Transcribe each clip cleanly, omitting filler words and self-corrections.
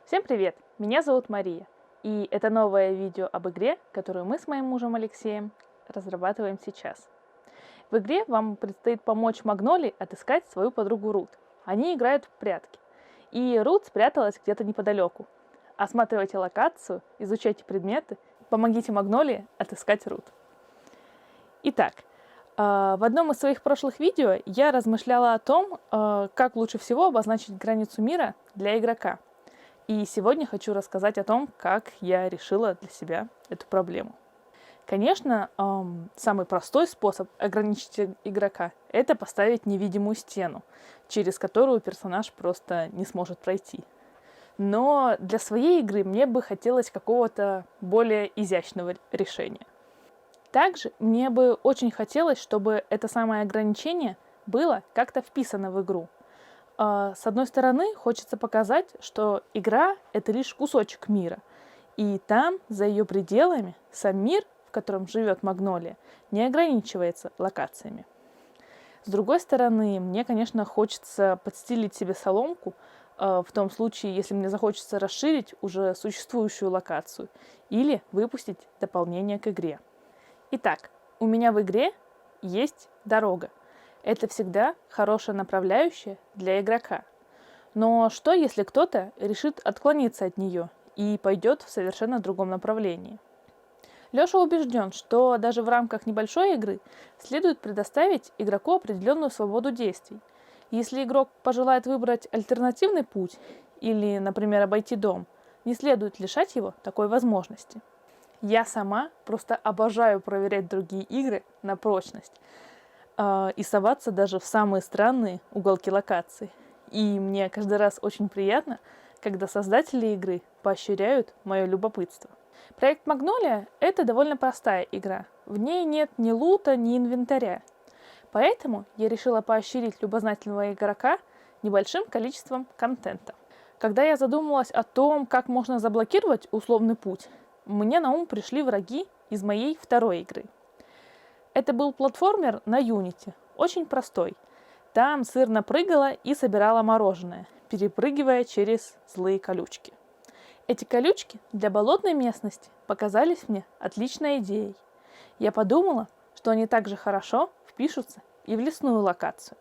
Всем привет! Меня зовут Мария, и это новое видео об игре, которую мы с моим мужем Алексеем разрабатываем сейчас. В игре вам предстоит помочь Магнолии отыскать свою подругу Рут. Они играют в прятки, и Рут спряталась где-то неподалеку. Осматривайте локацию, изучайте предметы, помогите Магнолии отыскать Рут. Итак, в одном из своих прошлых видео я размышляла о том, как лучше всего обозначить границу мира для игрока. И сегодня хочу рассказать о том, как я решила для себя эту проблему. Конечно, самый простой способ ограничить игрока – это поставить невидимую стену, через которую персонаж просто не сможет пройти. Но для своей игры мне бы хотелось какого-то более изящного решения. Также мне бы очень хотелось, чтобы это самое ограничение было как-то вписано в игру. С одной стороны, хочется показать, что игра — это лишь кусочек мира, и там, за ее пределами, сам мир, в котором живет Магнолия, не ограничивается локациями. С другой стороны, мне, конечно, хочется подстелить себе соломку, в том случае, если мне захочется расширить уже существующую локацию или выпустить дополнение к игре. Итак, у меня в игре есть дорога. Это всегда хорошая направляющая для игрока. Но что, если кто-то решит отклониться от нее и пойдет в совершенно другом направлении? Леша убежден, что даже в рамках небольшой игры следует предоставить игроку определенную свободу действий. Если игрок пожелает выбрать альтернативный путь или, например, обойти дом, не следует лишать его такой возможности. Я сама просто обожаю проверять другие игры на прочность и соваться даже в самые странные уголки локаций. И мне каждый раз очень приятно, когда создатели игры поощряют мое любопытство. Проект Магнолия — это довольно простая игра. В ней нет ни лута, ни инвентаря. Поэтому я решила поощрить любознательного игрока небольшим количеством контента. Когда я задумалась о том, как можно заблокировать условный путь, мне на ум пришли враги из моей второй игры. Это был платформер на Unity, очень простой. Там сырно прыгала и собирала мороженое, перепрыгивая через злые колючки. Эти колючки для болотной местности показались мне отличной идеей. Я подумала, что они также хорошо впишутся и в лесную локацию.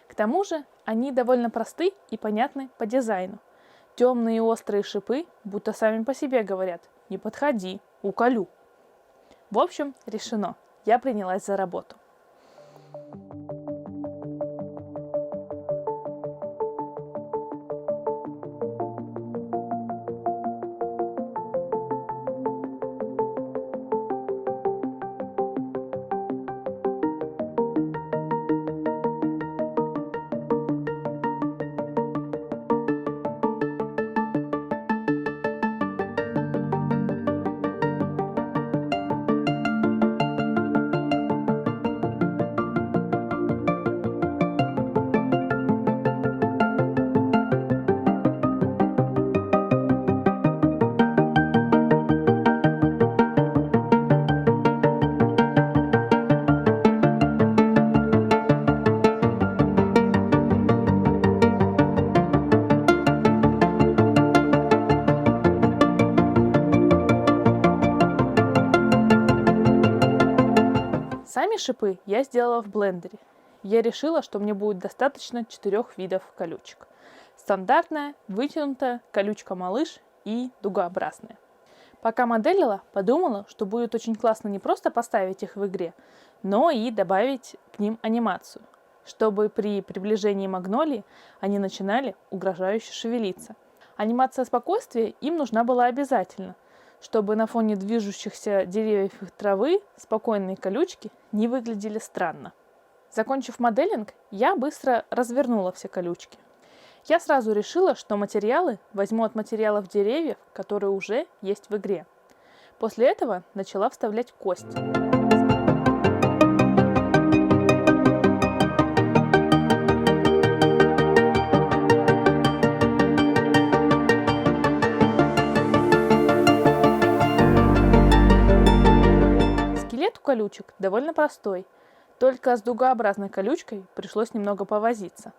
К тому же они довольно просты и понятны по дизайну. Темные и острые шипы будто сами по себе говорят: «Не подходи, уколю». В общем, решено. Я принялась за работу. Сами шипы я сделала в блендере. Я решила, что мне будет достаточно 4 видов колючек. Стандартная, вытянутая, колючка-малыш и дугообразная. Пока моделила, подумала, что будет очень классно не просто поставить их в игре, но и добавить к ним анимацию, чтобы при приближении Магнолии они начинали угрожающе шевелиться. Анимация спокойствия им нужна была обязательно, чтобы на фоне движущихся деревьев и травы спокойные колючки не выглядели странно. Закончив моделинг, я быстро развернула все колючки. Я сразу решила, что материалы возьму от материалов деревьев, которые уже есть в игре. После этого начала вставлять кости. Колючек довольно простой, только с дугообразной колючкой пришлось немного повозиться.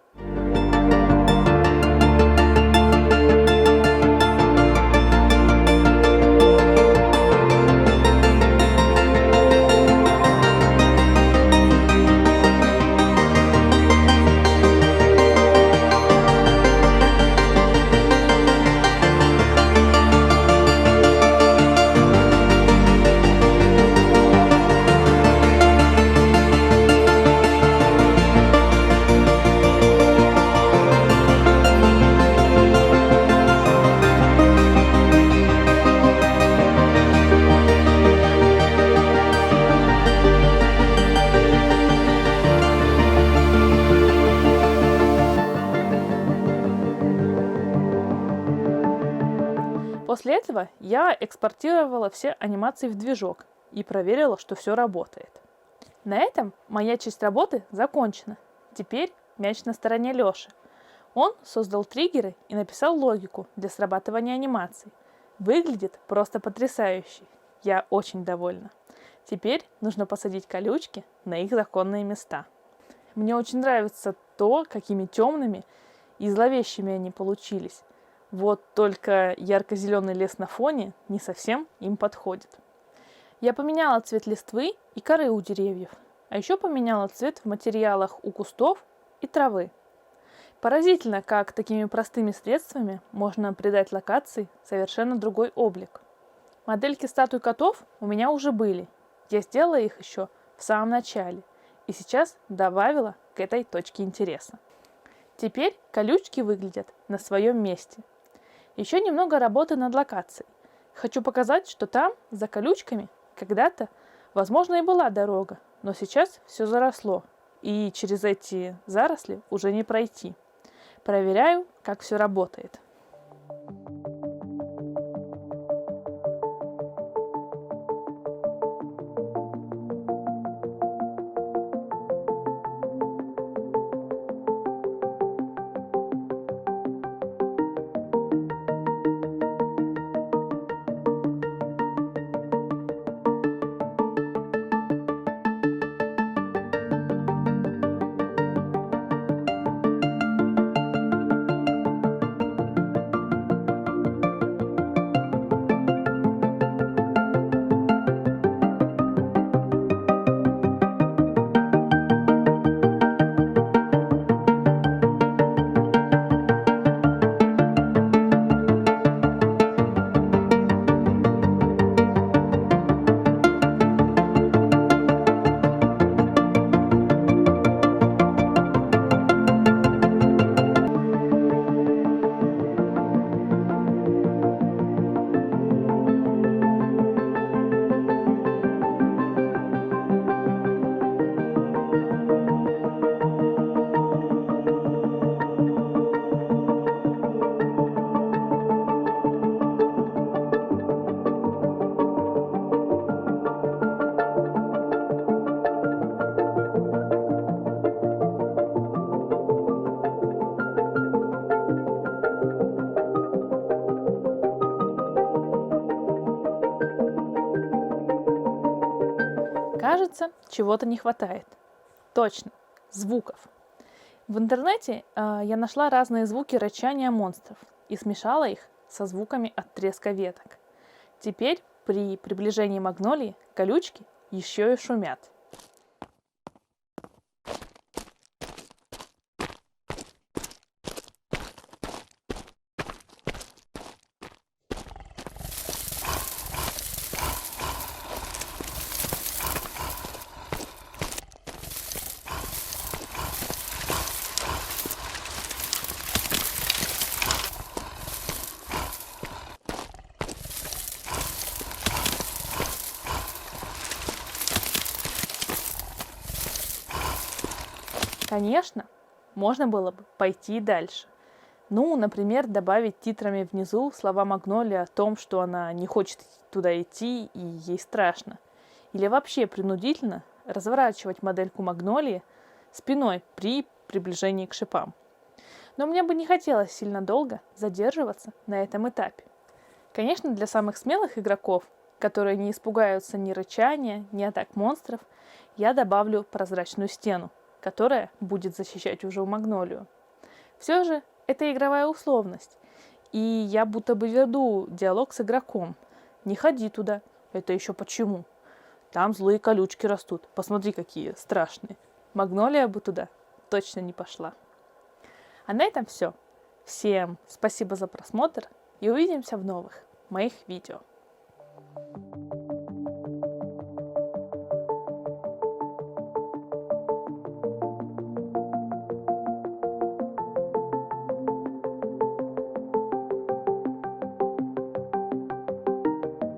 После этого я экспортировала все анимации в движок и проверила, что все работает. На этом моя часть работы закончена. Теперь мяч на стороне Лёши. Он создал триггеры и написал логику для срабатывания анимаций. Выглядит просто потрясающе. Я очень довольна. Теперь нужно посадить колючки на их законные места. Мне очень нравится то, какими темными и зловещими они получились. Вот только ярко-зеленый лес на фоне не совсем им подходит. Я поменяла цвет листвы и коры у деревьев, а еще поменяла цвет в материалах у кустов и травы. Поразительно, как такими простыми средствами можно придать локации совершенно другой облик. Модельки статуй котов у меня уже были. Я сделала их еще в самом начале и сейчас добавила к этой точке интереса. Теперь колючки выглядят на своем месте. Еще немного работы над локацией. Хочу показать, что там, за колючками, когда-то, возможно, и была дорога, но сейчас все заросло, и через эти заросли уже не пройти. Проверяю, как все работает. Кажется, чего-то не хватает. Точно, звуков. В интернете я нашла разные звуки рычания монстров и смешала их со звуками от треска веток. Теперь при приближении магнолии колючки еще и шумят. Конечно, можно было бы пойти дальше. Ну, например, добавить титрами внизу слова Магнолии о том, что она не хочет туда идти и ей страшно. Или вообще принудительно разворачивать модельку Магнолии спиной при приближении к шипам. Но мне бы не хотелось сильно долго задерживаться на этом этапе. Конечно, для самых смелых игроков, которые не испугаются ни рычания, ни атак монстров, я добавлю прозрачную стену, которая будет защищать уже Магнолию. Все же это игровая условность, и я будто бы веду диалог с игроком. Не ходи туда, это еще почему? Там злые колючки растут, посмотри, какие страшные. Магнолия бы туда точно не пошла. А на этом все. Всем спасибо за просмотр и увидимся в новых моих видео.